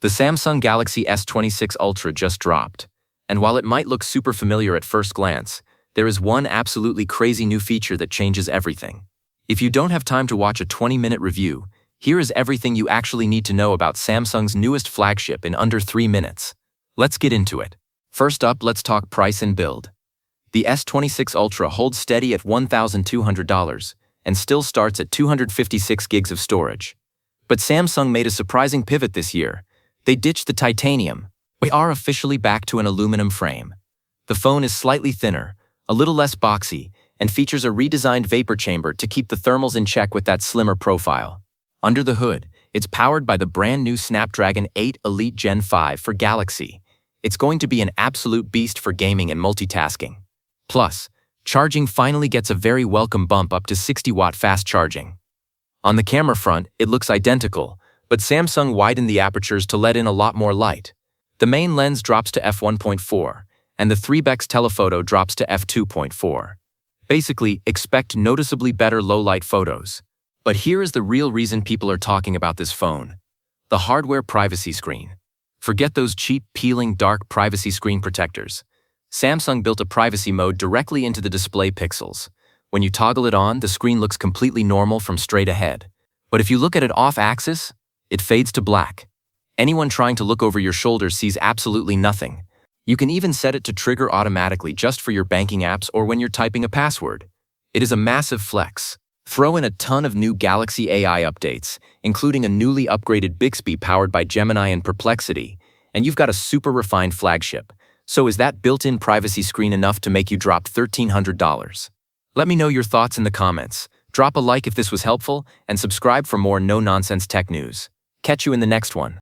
The Samsung Galaxy S26 Ultra just dropped, and while it might look super familiar at first glance, there is one absolutely crazy new feature that changes everything. If you don't have time to watch a 20-minute review, here is everything you actually need to know about Samsung's newest flagship in under 3 minutes. Let's get into it. First up, let's talk price and build. The S26 Ultra holds steady at $1,200 and still starts at 256 gigs of storage. But Samsung made a surprising pivot this year. They ditched the titanium. We are officially back to an aluminum frame. The phone is slightly thinner, a little less boxy, and features a redesigned vapor chamber to keep the thermals in check with that slimmer profile. Under the hood, it's powered by the brand new Snapdragon 8 Elite Gen 5 for Galaxy. It's going to be an absolute beast for gaming and multitasking. Plus, charging finally gets a very welcome bump up to 60-watt fast charging. On the camera front, it looks identical, but Samsung widened the apertures to let in a lot more light. The main lens drops to f1.4, and the 3x telephoto drops to f2.4. Basically, expect noticeably better low-light photos. But here is the real reason people are talking about this phone: the hardware privacy screen. Forget those cheap, peeling, dark privacy screen protectors. Samsung built a privacy mode directly into the display pixels. When you toggle it on, the screen looks completely normal from straight ahead. But if you look at it off-axis, it fades to black. Anyone trying to look over your shoulder sees absolutely nothing. You can even set it to trigger automatically just for your banking apps or when you're typing a password. It is a massive flex. Throw in a ton of new Galaxy AI updates, including a newly upgraded Bixby powered by Gemini and Perplexity, and you've got a super refined flagship. So is that built-in privacy screen enough to make you drop $1,300? Let me know your thoughts in the comments. Drop a like if this was helpful, and subscribe for more no-nonsense tech news. Catch you in the next one.